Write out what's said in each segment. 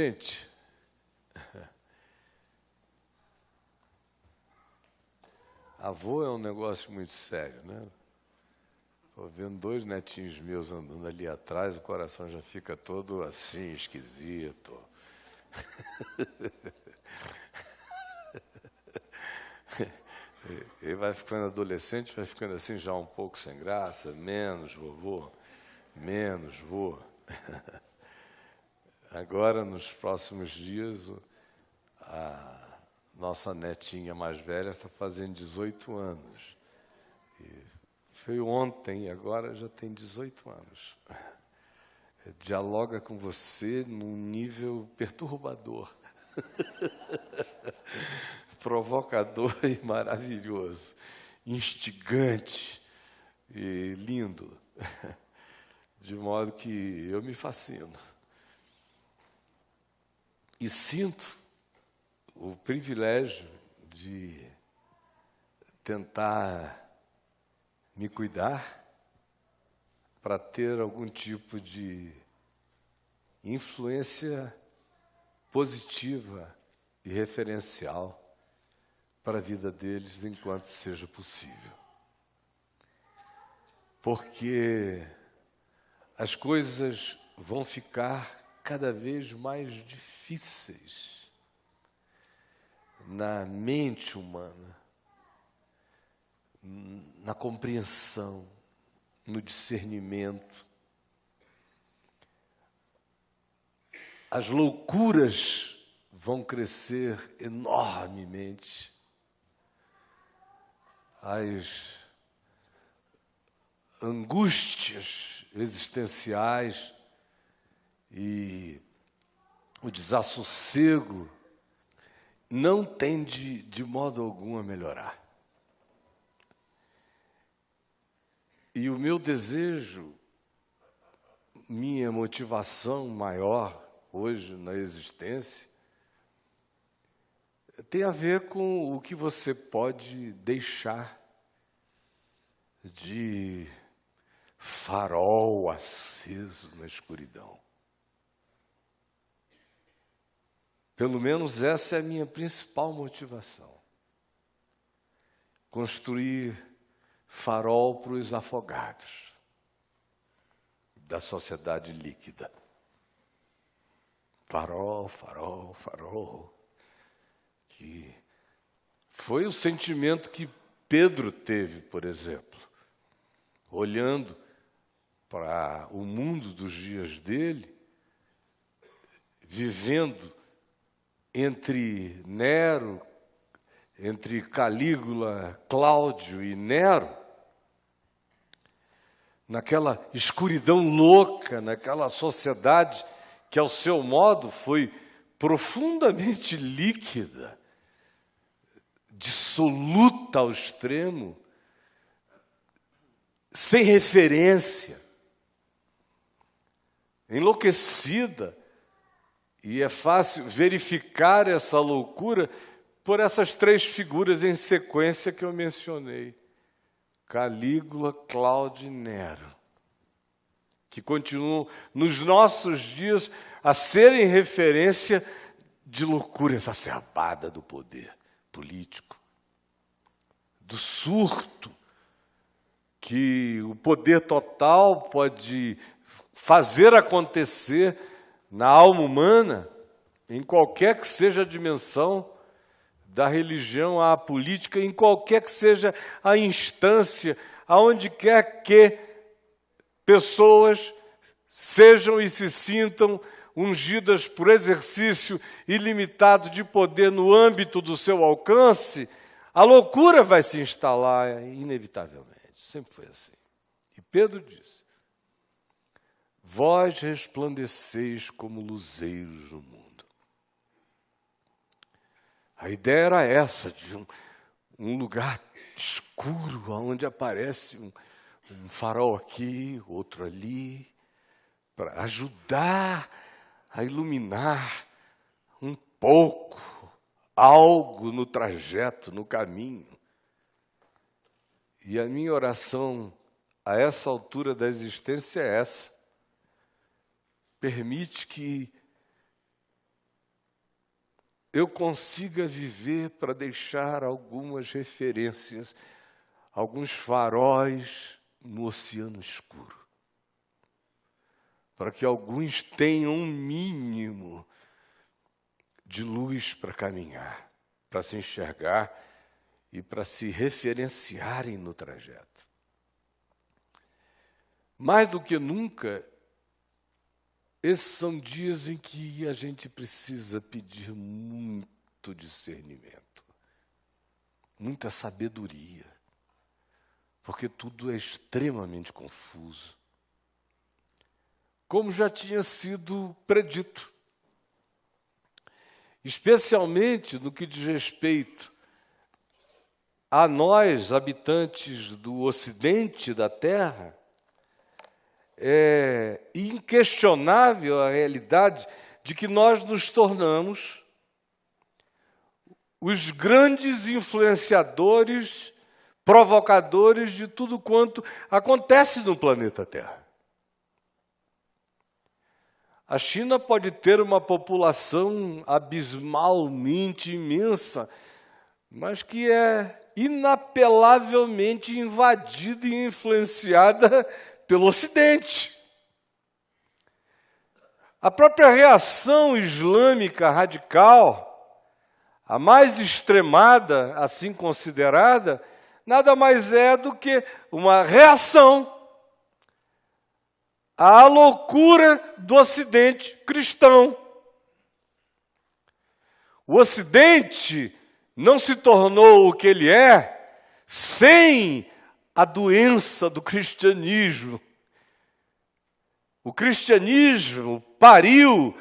Gente, avô é um negócio muito sério, né? Estou vendo 2 netinhos meus andando ali atrás, o coração já fica todo assim, esquisito. Ele vai ficando adolescente, vai ficando assim já um pouco sem graça, menos vovô, menos vô. Agora, nos próximos dias, a nossa netinha mais velha está fazendo 18 anos. Foi ontem e agora já tem 18 anos. Dialoga com você num nível perturbador, provocador e maravilhoso, instigante e lindo, de modo que eu me fascino. E sinto o privilégio de tentar me cuidar para ter algum tipo de influência positiva e referencial para a vida deles enquanto seja possível. Porque as coisas vão ficar cada vez mais difíceis na mente humana, na compreensão, no discernimento. As loucuras vão crescer enormemente. As angústias existenciais e o desassossego não tende de modo algum a melhorar. E o meu desejo, minha motivação maior hoje na existência, tem a ver com o que você pode deixar de farol aceso na escuridão. Pelo menos essa é a minha principal motivação. Construir farol para os afogados da sociedade líquida. Farol, farol, farol. Que foi o sentimento que Pedro teve, por exemplo, olhando para o mundo dos dias dele, vivendo entre Nero, entre Calígula, Cláudio e Nero, naquela escuridão louca, naquela sociedade que, ao seu modo, foi profundamente líquida, dissoluta ao extremo, sem referência, enlouquecida. E é fácil verificar essa loucura por essas 3 figuras em sequência que eu mencionei. Calígula, Cláudio e Nero, que continuam nos nossos dias a serem referência de loucura exacerbada do poder político, do surto que o poder total pode fazer acontecer na alma humana, em qualquer que seja a dimensão, da religião à política, em qualquer que seja a instância, aonde quer que pessoas sejam e se sintam ungidas por exercício ilimitado de poder no âmbito do seu alcance, a loucura vai se instalar inevitavelmente. Sempre foi assim. E Pedro disse: vós resplandeceis como luzeiros no mundo. A ideia era essa, de um lugar escuro, onde aparece um farol aqui, outro ali, para ajudar a iluminar um pouco, algo no trajeto, no caminho. E a minha oração a essa altura da existência é essa. Permite que eu consiga viver para deixar algumas referências, alguns faróis no oceano escuro. Para que alguns tenham um mínimo de luz para caminhar, para se enxergar e para se referenciarem no trajeto. Mais do que nunca, esses são dias em que a gente precisa pedir muito discernimento, muita sabedoria, porque tudo é extremamente confuso. Como já tinha sido predito, especialmente no que diz respeito a nós, habitantes do ocidente da Terra, é inquestionável a realidade de que nós nos tornamos os grandes influenciadores, provocadores de tudo quanto acontece no planeta Terra. A China pode ter uma população abismalmente imensa, mas que é inapelavelmente invadida e influenciada pelo Ocidente. A própria reação islâmica radical, a mais extremada, assim considerada, nada mais é do que uma reação à loucura do Ocidente cristão. O Ocidente não se tornou o que ele é sem a doença do cristianismo. O cristianismo pariu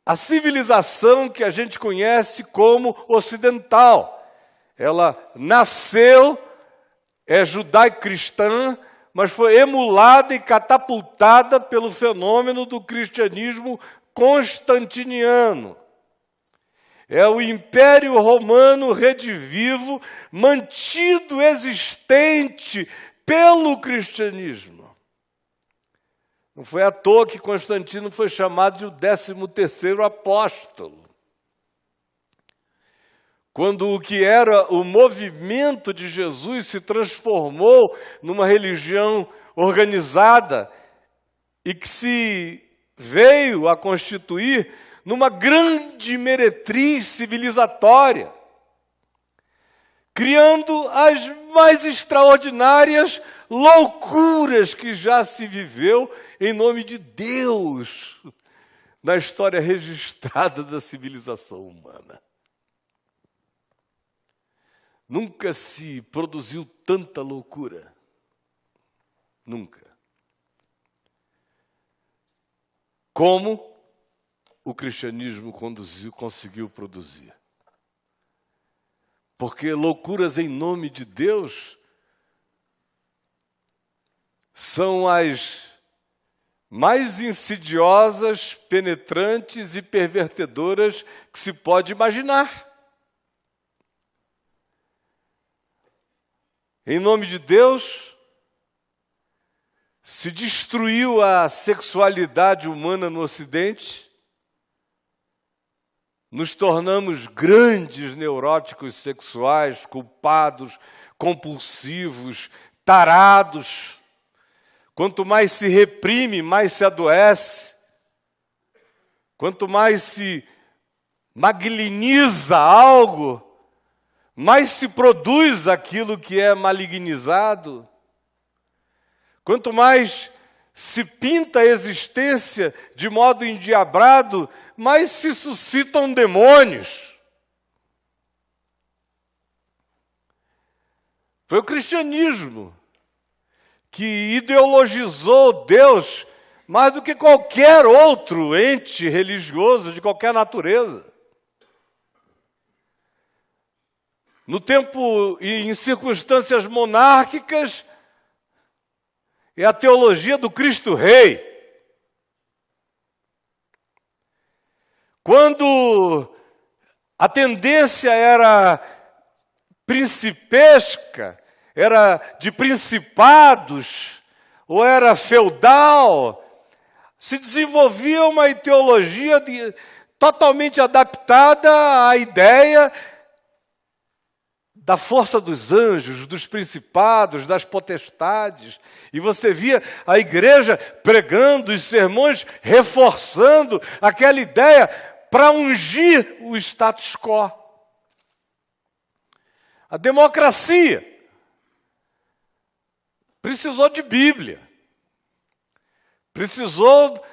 a civilização que a gente conhece como ocidental. Ela nasceu, é judaico-cristã, mas foi emulada e catapultada pelo fenômeno do cristianismo constantiniano. É o Império Romano redivivo, mantido existente pelo cristianismo. Não foi à toa que Constantino foi chamado de o 13º apóstolo. Quando o que era o movimento de Jesus se transformou numa religião organizada e que se veio a constituir numa grande meretriz civilizatória, criando as mais extraordinárias loucuras que já se viveu em nome de Deus na história registrada da civilização humana. Nunca se produziu tanta loucura. Nunca. Como o cristianismo conseguiu produzir. Porque loucuras em nome de Deus são as mais insidiosas, penetrantes e pervertedoras que se pode imaginar. Em nome de Deus, se destruiu a sexualidade humana no Ocidente, nos tornamos grandes neuróticos sexuais, culpados, compulsivos, tarados. Quanto mais se reprime, mais se adoece. Quanto mais se magniniza algo, mais se produz aquilo que é malignizado. Quanto mais se pinta a existência de modo endiabrado, mais se suscitam demônios. Foi o cristianismo que ideologizou Deus mais do que qualquer outro ente religioso de qualquer natureza. No tempo e em circunstâncias monárquicas, é a teologia do Cristo Rei. Quando a tendência era principesca, era de principados, ou era feudal, se desenvolvia uma teologia totalmente adaptada à ideia da força dos anjos, dos principados, das potestades. E você via a igreja pregando os sermões, reforçando aquela ideia para ungir o status quo. A democracia precisou de Bíblia, precisou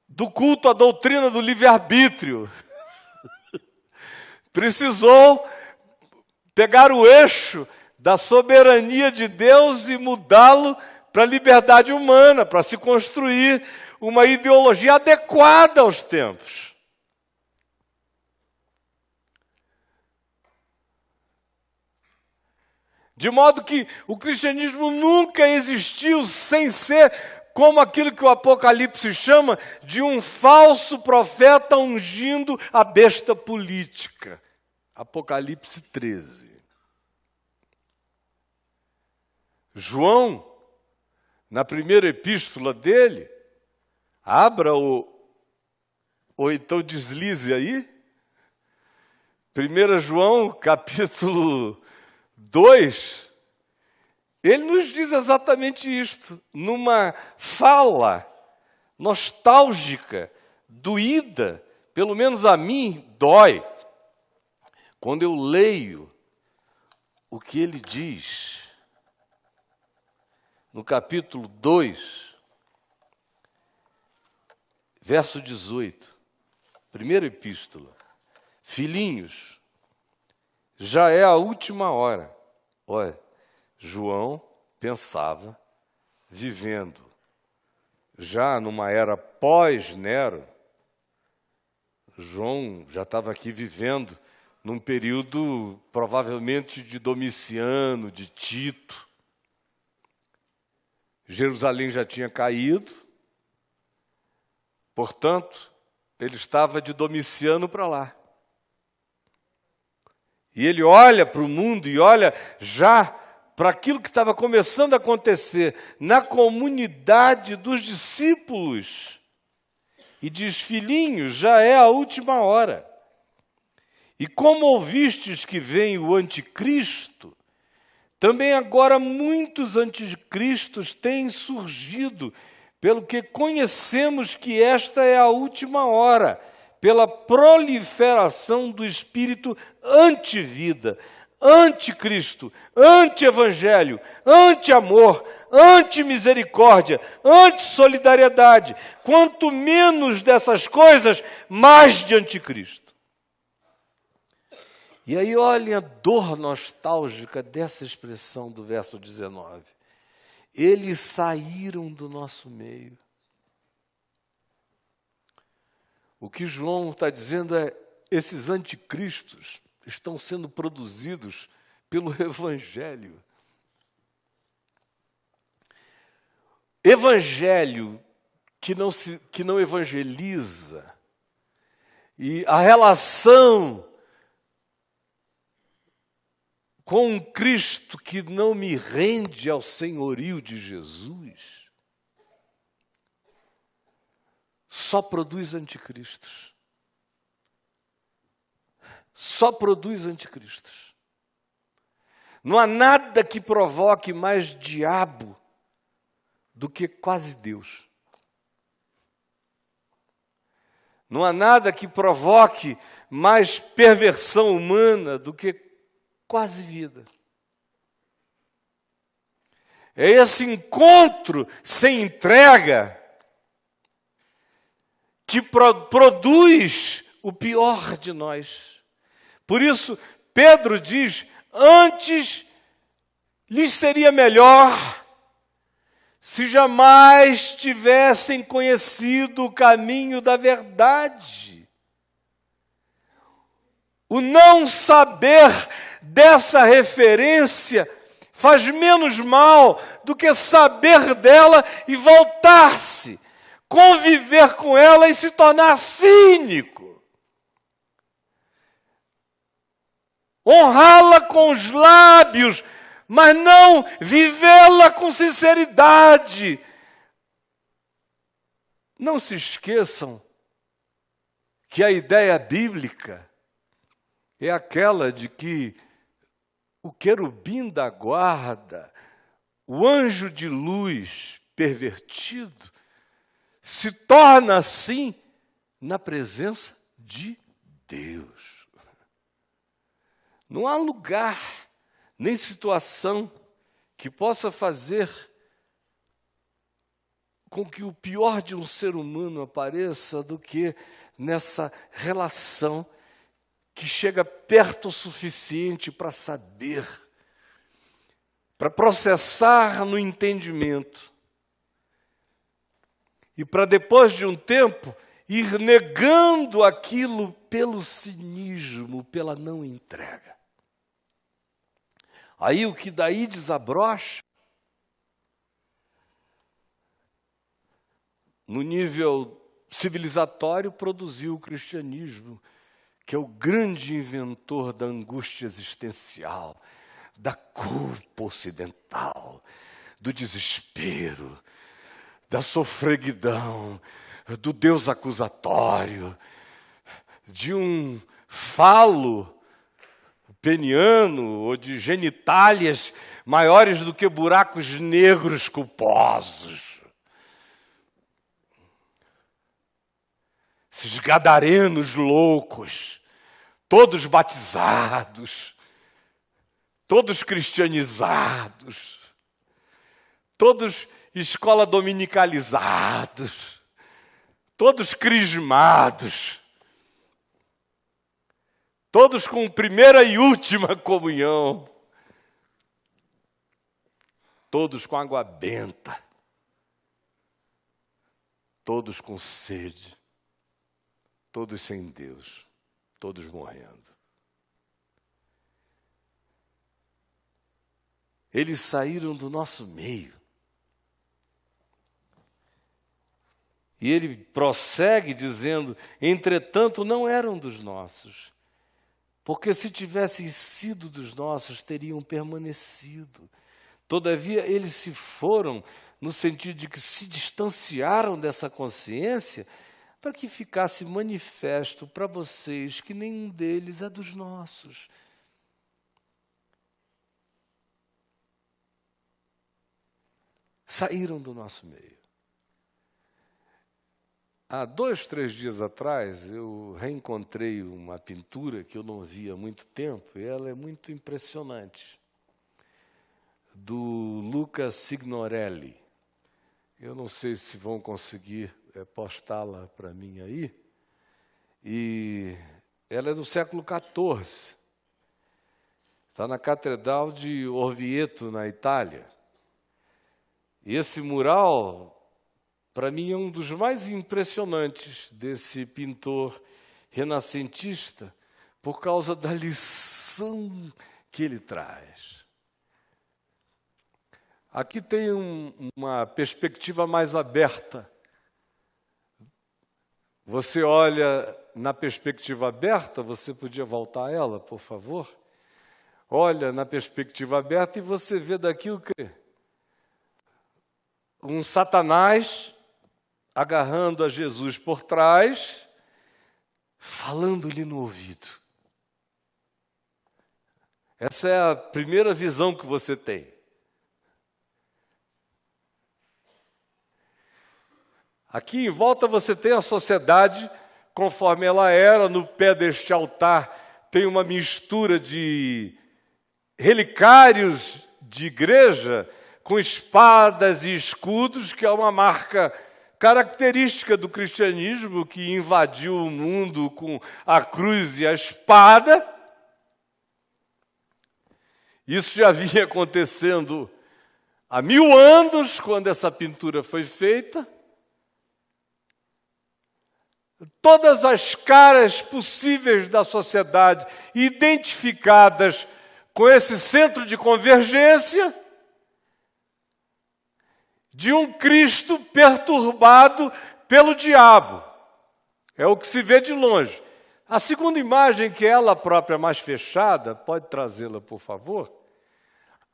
do culto à doutrina do livre-arbítrio, precisou pegar o eixo da soberania de Deus e mudá-lo para a liberdade humana, para se construir uma ideologia adequada aos tempos. De modo que o cristianismo nunca existiu sem ser como aquilo que o Apocalipse chama de um falso profeta ungindo a besta política. Apocalipse 13. João, na primeira epístola dele, abra ou então deslize aí, 1 João, capítulo 2, ele nos diz exatamente isto, numa fala nostálgica, doída, pelo menos a mim dói, quando eu leio o que ele diz, no capítulo 2, verso 18, primeira epístola: filhinhos, já é a última hora. Olha, João pensava, vivendo já numa era pós-Nero, João já estava aqui vivendo num período provavelmente de Domiciano, de Tito. Jerusalém já tinha caído, portanto, ele estava de Domiciano para lá. E ele olha para o mundo e olha já para aquilo que estava começando a acontecer na comunidade dos discípulos. E diz: filhinhos, já é a última hora. E como ouvistes que vem o anticristo, também agora muitos anticristos têm surgido, pelo que conhecemos que esta é a última hora, pela proliferação do espírito antivida, anticristo, anti-evangelho, anti-amor, anti-misericórdia, anti-solidariedade. Quanto menos dessas coisas, mais de anticristo. E aí olhem a dor nostálgica dessa expressão do verso 19. Eles saíram do nosso meio. O que João está dizendo é: esses anticristos estão sendo produzidos pelo Evangelho. Evangelho que não evangeliza. E a relação com um Cristo que não me rende ao senhorio de Jesus, só produz anticristos. Só produz anticristos. Não há nada que provoque mais diabo do que quase Deus. Não há nada que provoque mais perversão humana do que quase vida. É esse encontro sem entrega que produz o pior de nós. Por isso, Pedro diz: antes lhes seria melhor se jamais tivessem conhecido o caminho da verdade. O não saber dessa referência faz menos mal do que saber dela e voltar-se, conviver com ela e se tornar cínico. Honrá-la com os lábios, mas não vivê-la com sinceridade. Não se esqueçam que a ideia bíblica é aquela de que o querubim da guarda, o anjo de luz pervertido, se torna assim na presença de Deus. Não há lugar, nem situação que possa fazer com que o pior de um ser humano apareça do que nessa relação que chega perto o suficiente para saber, para processar no entendimento e para depois de um tempo ir negando aquilo pelo cinismo, pela não entrega. Aí o que daí desabrocha, no nível civilizatório, produziu o cristianismo, que é o grande inventor da angústia existencial, da culpa ocidental, do desespero, da sofreguidão, do Deus acusatório, de um falo peniano ou de genitálias maiores do que buracos negros culposos. Esses gadarenos loucos, todos batizados, todos cristianizados, todos escola dominicalizados, todos crismados, todos com primeira e última comunhão, todos com água benta, todos com sede, todos sem Deus, todos morrendo. Eles saíram do nosso meio. E ele prossegue dizendo, entretanto, não eram dos nossos, porque se tivessem sido dos nossos, teriam permanecido. Todavia, eles se foram no sentido de que se distanciaram dessa consciência para que ficasse manifesto para vocês que nenhum deles é dos nossos. Saíram do nosso meio. Há 2, 3 dias atrás, eu reencontrei uma pintura que eu não via há muito tempo, e ela é muito impressionante, do Luca Signorelli. Eu não sei se vão conseguir postá-la para mim aí. E ela é do século XIV. Está na Catedral de Orvieto, na Itália. E esse mural, para mim, é um dos mais impressionantes desse pintor renascentista, por causa da lição que ele traz. Aqui tem uma perspectiva mais aberta. Você olha na perspectiva aberta, você podia voltar a ela, por favor? Olha na perspectiva aberta e você vê daqui o quê? Um Satanás agarrando a Jesus por trás, falando-lhe no ouvido. Essa é a primeira visão que você tem. Aqui em volta você tem a sociedade conforme ela era. No pé deste altar tem uma mistura de relicários de igreja com espadas e escudos, que é uma marca característica do cristianismo, que invadiu o mundo com a cruz e a espada. Isso já vinha acontecendo há 1000 anos, quando essa pintura foi feita. Todas as caras possíveis da sociedade identificadas com esse centro de convergência de um Cristo perturbado pelo diabo. É o que se vê de longe. A segunda imagem, que é ela própria mais fechada, pode trazê-la, por favor?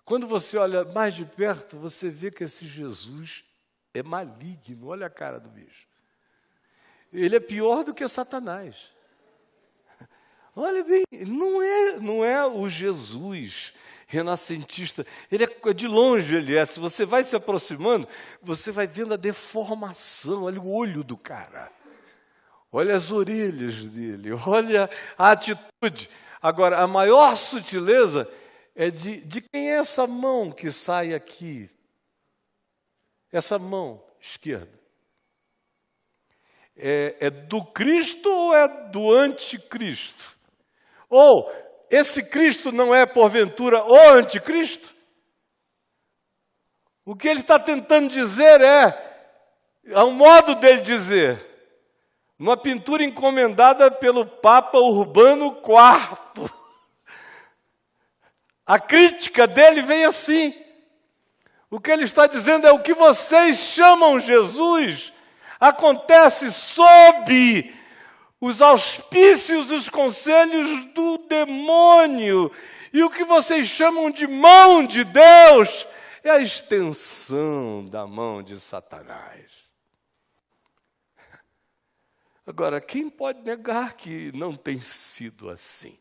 Quando você olha mais de perto, você vê que esse Jesus é maligno. Olha a cara do bicho. ele é pior do que Satanás. Olha bem, não é o Jesus renascentista. Ele é de longe, ele é. Se você vai se aproximando, você vai vendo a deformação. Olha o olho do cara. Olha as orelhas dele. Olha a atitude. Agora, a maior sutileza é de quem é essa mão que sai aqui? Essa mão esquerda. É do Cristo ou é do anticristo? Ou esse Cristo não é, porventura, o anticristo? O que ele está tentando dizer há um modo dele dizer, uma pintura encomendada pelo Papa Urbano IV. A crítica dele vem assim. O que ele está dizendo é o que vocês chamam Jesus acontece sob os auspícios, os conselhos do demônio. E o que vocês chamam de mão de Deus é a extensão da mão de Satanás. Agora, quem pode negar que não tem sido assim?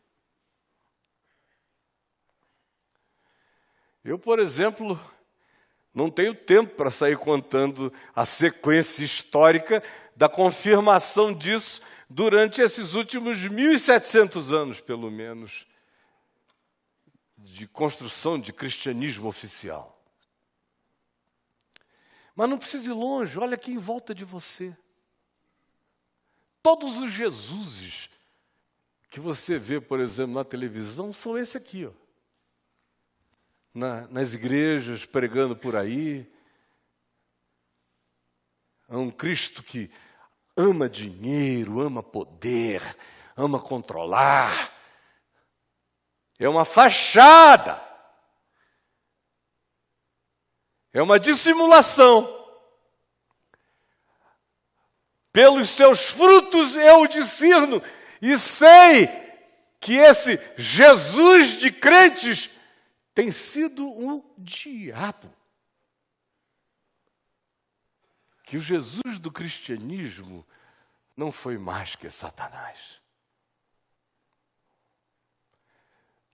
Eu, por exemplo, não tenho tempo para sair contando a sequência histórica da confirmação disso durante esses últimos 1.700 anos, pelo menos, de construção de cristianismo oficial. Mas não precisa ir longe, olha aqui em volta de você. Todos os Jesuses que você vê, por exemplo, na televisão, são esse aqui, ó. Nas igrejas, pregando por aí. É um Cristo que ama dinheiro, ama poder, ama controlar. É uma fachada. É uma dissimulação. Pelos seus frutos eu o discerno e sei que esse Jesus de crentes tem sido um diabo. Que o Jesus do cristianismo não foi mais que Satanás.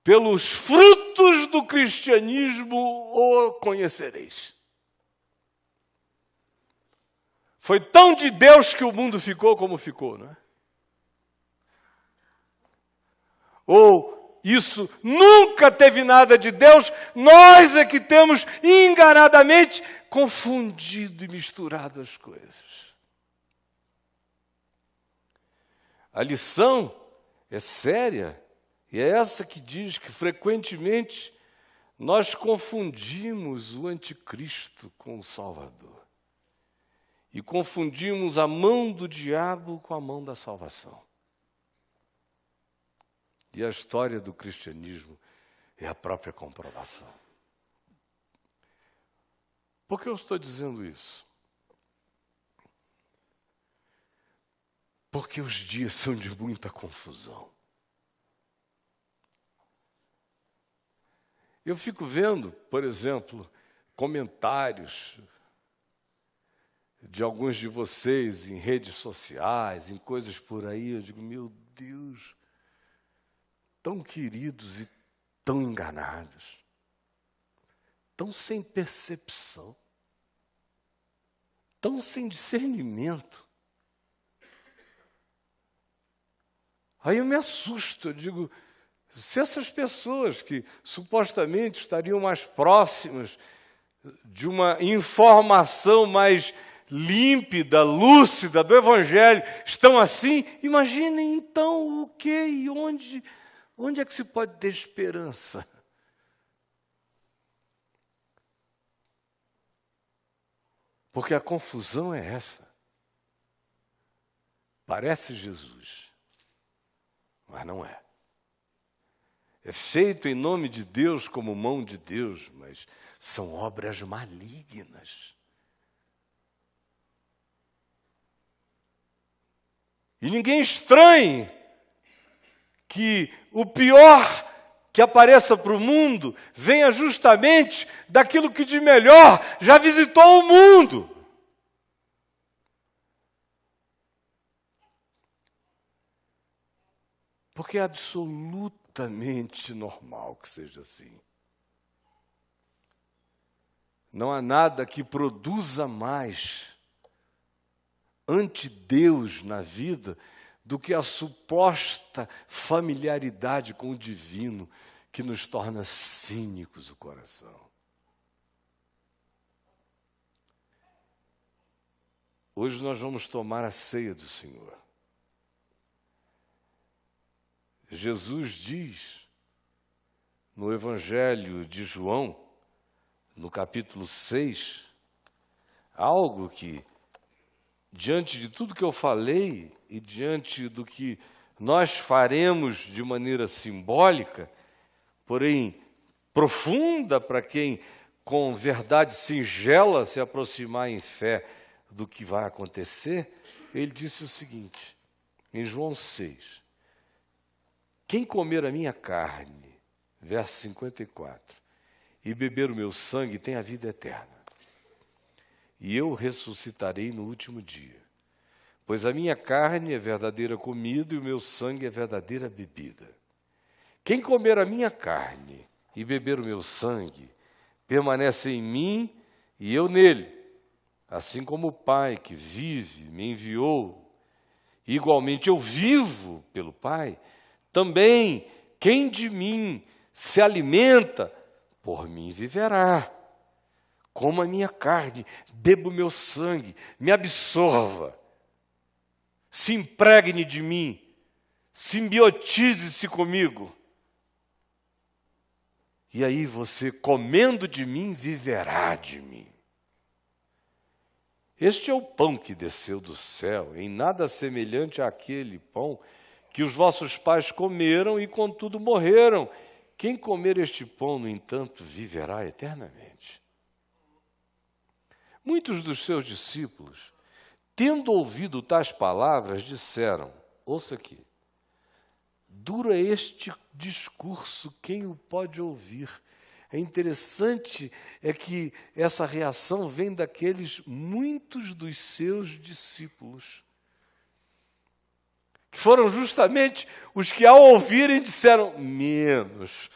Pelos frutos do cristianismo o conhecereis. Foi tão de Deus que o mundo ficou como ficou, não é? Ou isso nunca teve nada de Deus, nós é que temos enganadamente confundido e misturado as coisas. A lição é séria, e é essa que diz que frequentemente nós confundimos o anticristo com o Salvador. E confundimos a mão do diabo com a mão da salvação. E a história do cristianismo é a própria comprovação. Por que eu estou dizendo isso? Porque os dias são de muita confusão. Eu fico vendo, por exemplo, comentários de alguns de vocês em redes sociais, em coisas por aí, eu digo, meu Deus, tão queridos e tão enganados, tão sem percepção, tão sem discernimento. Aí eu me assusto, eu digo, se essas pessoas que supostamente estariam mais próximas de uma informação mais límpida, lúcida do Evangelho, estão assim, imaginem então o que e onde é que se pode ter esperança? Porque a confusão é essa. Parece Jesus, mas não é. É feito em nome de Deus como mão de Deus, mas são obras malignas. E ninguém estranhe que o pior que apareça para o mundo venha justamente daquilo que de melhor já visitou o mundo. Porque é absolutamente normal que seja assim. Não há nada que produza mais ante Deus na vida do que a suposta familiaridade com o divino que nos torna cínicos o coração. Hoje nós vamos tomar a ceia do Senhor. Jesus diz no Evangelho de João, no capítulo 6, algo que, diante de tudo que eu falei e diante do que nós faremos de maneira simbólica, porém profunda para quem com verdade singela se aproximar em fé do que vai acontecer, ele disse o seguinte, em João 6, quem comer a minha carne, verso 54, e beber o meu sangue tem a vida eterna. E eu ressuscitarei no último dia. Pois a minha carne é verdadeira comida e o meu sangue é verdadeira bebida. Quem comer a minha carne e beber o meu sangue, permanece em mim e eu nele. Assim como o Pai que vive me enviou, igualmente eu vivo pelo Pai, também quem de mim se alimenta, por mim viverá. Coma a minha carne, beba o meu sangue, me absorva, se impregne de mim, simbiotize-se comigo. E aí você, comendo de mim, viverá de mim. Este é o pão que desceu do céu, em nada semelhante àquele pão que os vossos pais comeram e contudo morreram. Quem comer este pão, no entanto, viverá eternamente. Muitos dos seus discípulos, tendo ouvido tais palavras, disseram, ouça aqui, duro é este discurso, quem o pode ouvir? É interessante é que essa reação vem daqueles muitos dos seus discípulos, que foram justamente os que, ao ouvirem, disseram, menos,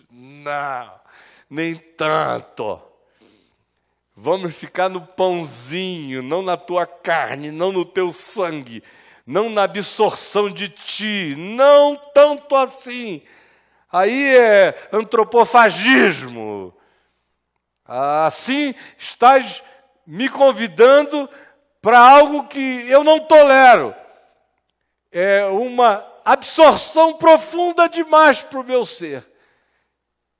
não, nem tanto. Vamos ficar no pãozinho, não na tua carne, não no teu sangue, não na absorção de ti, não tanto assim. Aí é antropofagismo. Assim estás me convidando para algo que eu não tolero. É uma absorção profunda demais para o meu ser.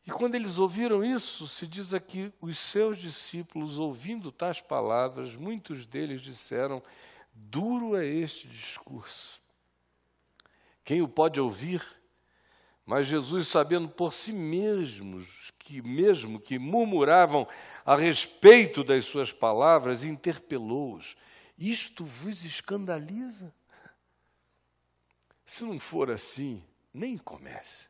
E quando eles ouviram isso, se diz aqui, os seus discípulos, ouvindo tais palavras, muitos deles disseram, duro é este discurso. Quem o pode ouvir? Mas Jesus, sabendo por si mesmos, mesmo que murmuravam a respeito das suas palavras, interpelou-os. Isto vos escandaliza? Se não for assim, nem comece.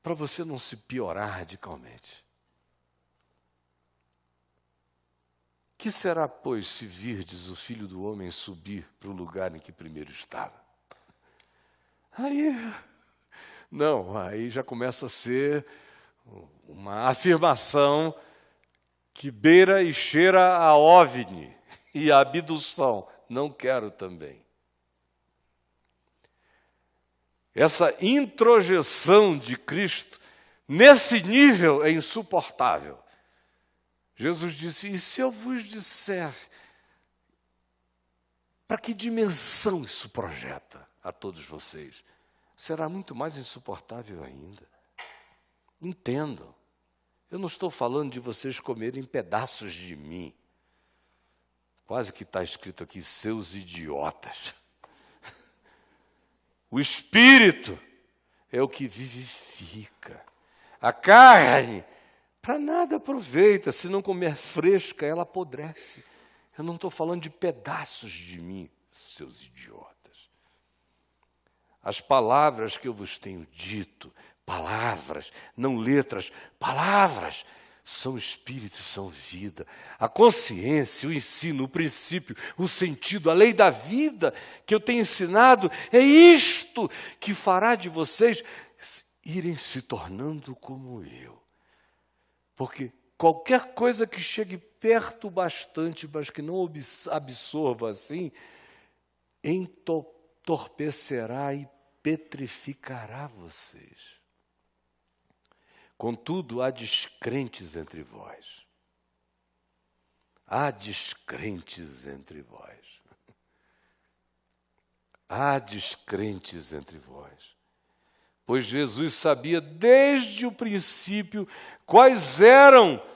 Para você não se piorar radicalmente. Que será, pois, se virdes o Filho do Homem subir para o lugar em que primeiro estava? Aí já começa a ser uma afirmação que beira e cheira a OVNI e a abdução. Não quero também. Essa introjeção de Cristo, nesse nível, é insuportável. Jesus disse, e se eu vos disser, para que dimensão isso projeta a todos vocês? Será muito mais insuportável ainda. Entendam, eu não estou falando de vocês comerem pedaços de mim. Quase que está escrito aqui, seus idiotas. O Espírito é o que vivifica. A carne, para nada aproveita. Se não comer fresca, ela apodrece. Eu não estou falando de pedaços de mim, seus idiotas. As palavras que eu vos tenho dito, palavras, não letras, palavras, são espírito e são vida. A consciência, o ensino, o princípio, o sentido, a lei da vida que eu tenho ensinado, é isto que fará de vocês irem se tornando como eu. Porque qualquer coisa que chegue perto bastante, mas que não absorva assim, entorpecerá e petrificará vocês. Contudo, há descrentes entre vós. Há descrentes entre vós. Há descrentes entre vós. Pois Jesus sabia desde o princípio quais eram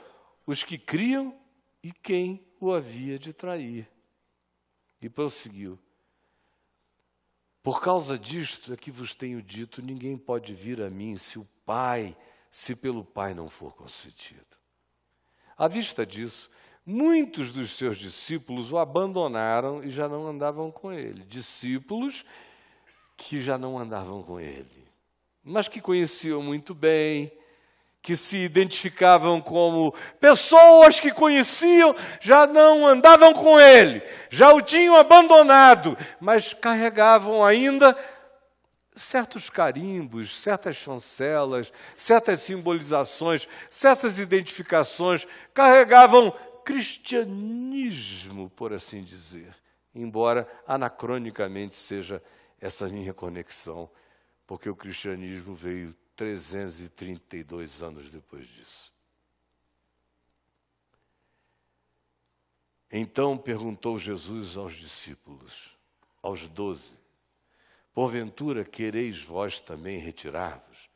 os que criam e quem o havia de trair. E prosseguiu. Por causa disto é que vos tenho dito, ninguém pode vir a mim se pelo Pai não for concedido. À vista disso, muitos dos seus discípulos o abandonaram e já não andavam com ele. Discípulos que já não andavam com ele, mas que conheciam muito bem, que se identificavam como pessoas que conheciam, já não andavam com ele, já o tinham abandonado, mas carregavam ainda certos carimbos, certas chancelas, certas simbolizações, certas identificações, carregavam cristianismo, por assim dizer, embora anacronicamente seja essa minha conexão, porque o cristianismo veio 332 anos depois disso. Então perguntou Jesus aos discípulos, aos 12, porventura quereis vós também retirar-vos?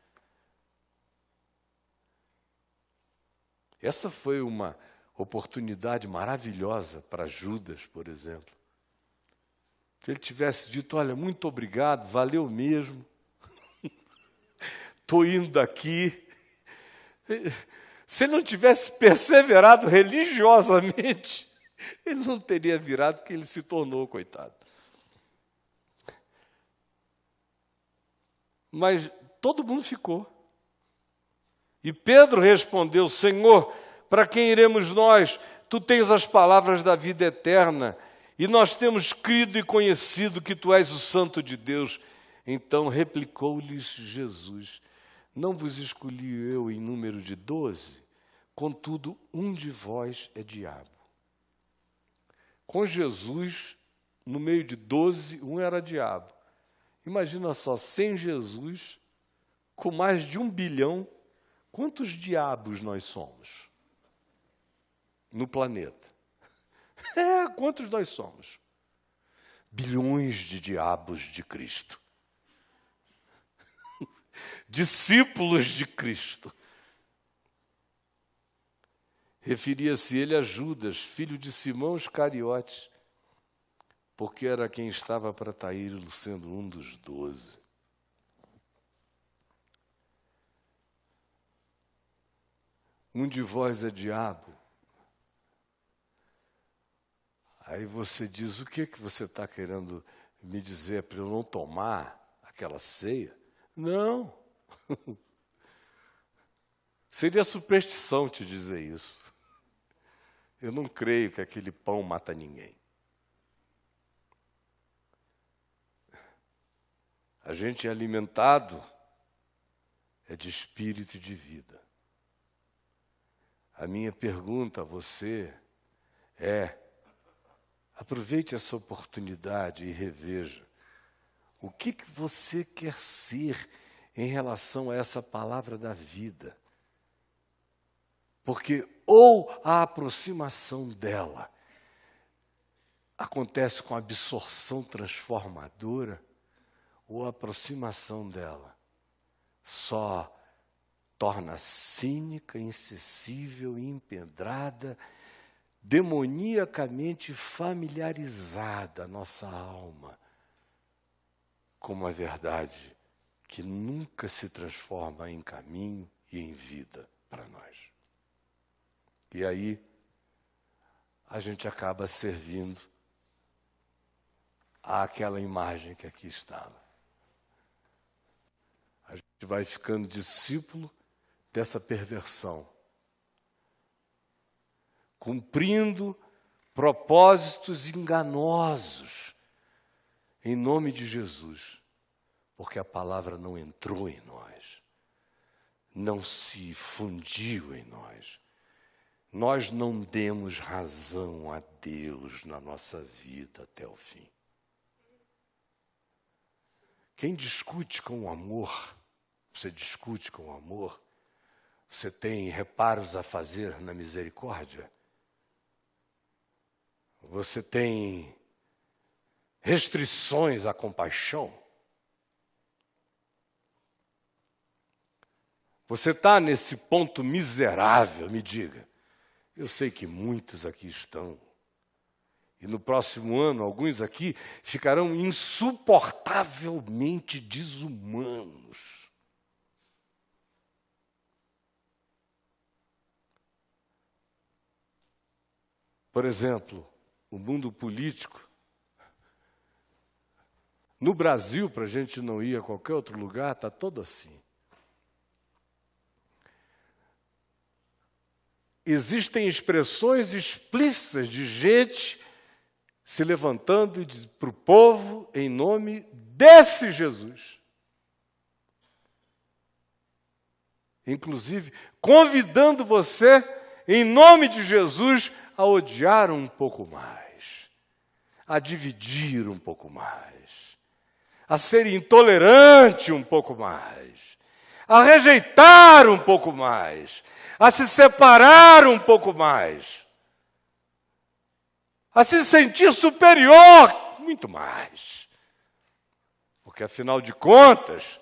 Essa foi uma oportunidade maravilhosa para Judas, por exemplo. Se ele tivesse dito, olha, muito obrigado, valeu mesmo, estou indo daqui. Se ele não tivesse perseverado religiosamente, ele não teria virado o que ele se tornou, coitado. Mas todo mundo ficou. E Pedro respondeu, Senhor, para quem iremos nós? Tu tens as palavras da vida eterna, e nós temos crido e conhecido que tu és o Santo de Deus. Então replicou-lhes Jesus, não vos escolhi eu em número de 12, contudo, um de vós é diabo. Com Jesus, no meio de 12, um era diabo. Imagina só, sem Jesus, com mais de 1 bilhão, quantos diabos nós somos no planeta? Quantos nós somos? Bilhões de diabos de Cristo. Discípulos de Cristo. Referia-se ele a Judas, filho de Simão Iscariotes, porque era quem estava para traí-lo, sendo um dos 12. Um de vós é diabo. Aí você diz, o que você está querendo me dizer para eu não tomar aquela ceia? Não. Seria superstição te dizer isso. Eu não creio que aquele pão mata ninguém. A gente é alimentado de espírito e de vida. A minha pergunta a você é, aproveite essa oportunidade e reveja. O que você quer ser em relação a essa palavra da vida? Porque ou a aproximação dela acontece com absorção transformadora, ou a aproximação dela só torna cínica, insensível, empedrada, demoniacamente familiarizada a nossa alma com uma verdade que nunca se transforma em caminho e em vida para nós. E aí a gente acaba servindo àquela imagem que aqui estava. A gente vai ficando discípulo dessa perversão, cumprindo propósitos enganosos, em nome de Jesus, porque a palavra não entrou em nós, não se fundiu em nós. Nós não demos razão a Deus na nossa vida até o fim. Quem discute com o amor, você discute com o amor, você tem reparos a fazer na misericórdia, você tem restrições à compaixão, você está nesse ponto miserável, me diga. Eu sei que muitos aqui estão. E no próximo ano, alguns aqui ficarão insuportavelmente desumanos. Por exemplo, o mundo político. No Brasil, para a gente não ir a qualquer outro lugar, está todo assim. Existem expressões explícitas de gente se levantando para o povo em nome desse Jesus. Inclusive, convidando você, em nome de Jesus, a odiar um pouco mais, a dividir um pouco mais, a ser intolerante um pouco mais, a rejeitar um pouco mais, a se separar um pouco mais, a se sentir superior muito mais. Porque, afinal de contas,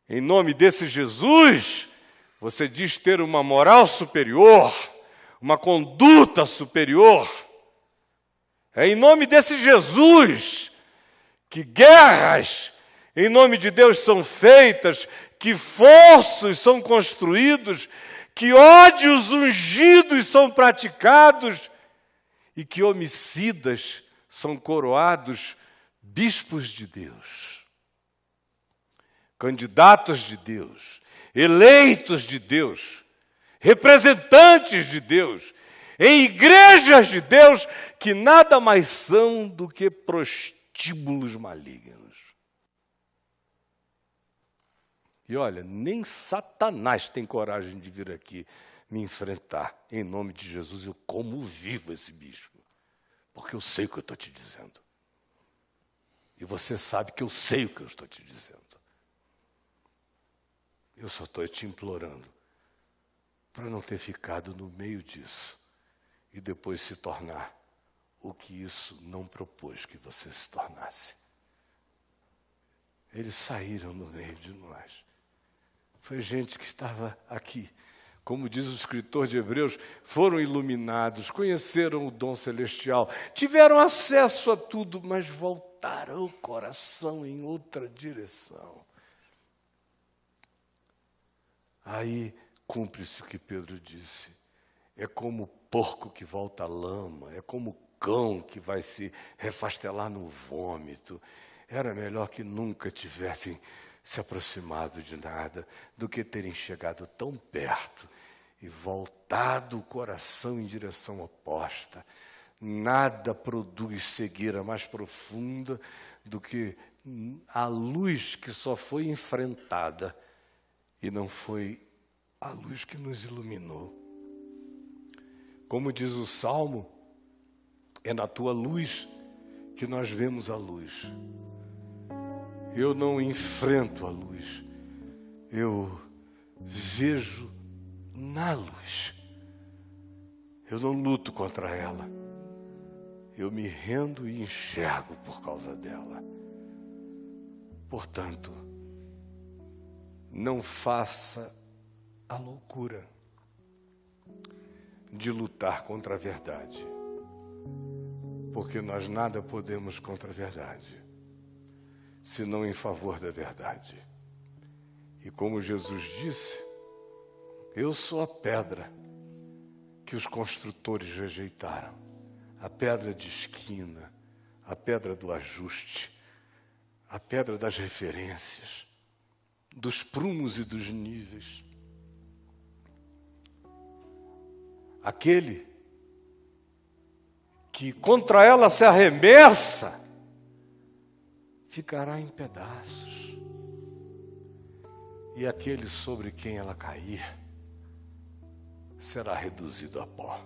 em nome desse Jesus, você diz ter uma moral superior, uma conduta superior. É em nome desse Jesus que guerras em nome de Deus são feitas, que fossos são construídos, que ódios ungidos são praticados e que homicidas são coroados bispos de Deus, candidatos de Deus, eleitos de Deus, representantes de Deus, em igrejas de Deus que nada mais são do que prostíbulos malignos. E olha, nem Satanás tem coragem de vir aqui me enfrentar. Em nome de Jesus, eu como vivo esse bicho. Porque eu sei o que eu estou te dizendo. E você sabe que eu sei o que eu estou te dizendo. Eu só estou te implorando para não ter ficado no meio disso e depois se tornar o que isso não propôs que você se tornasse. Eles saíram no meio de nós. Foi gente que estava aqui, como diz o escritor de Hebreus, foram iluminados, conheceram o dom celestial, tiveram acesso a tudo, mas voltaram o coração em outra direção. Aí cumpre-se o que Pedro disse. É como o porco que volta à lama, é como o cão que vai se refastelar no vômito. Era melhor que nunca tivessem se aproximado de nada do que terem chegado tão perto e voltado o coração em direção oposta. Nada produz cegueira mais profunda do que a luz que só foi enfrentada e não foi a luz que nos iluminou. Como diz o Salmo, é na tua luz que nós vemos a luz. Eu não enfrento a luz, eu vejo na luz. Eu não luto contra ela, eu me rendo e enxergo por causa dela. Portanto, não faça a loucura de lutar contra a verdade, porque nós nada podemos contra a verdade, senão em favor da verdade. E como Jesus disse, eu sou a pedra que os construtores rejeitaram, a pedra de esquina, a pedra do ajuste, a pedra das referências, dos prumos e dos níveis. Aquele que contra ela se arremessa, ficará em pedaços. E aquele sobre quem ela cair será reduzido a pó.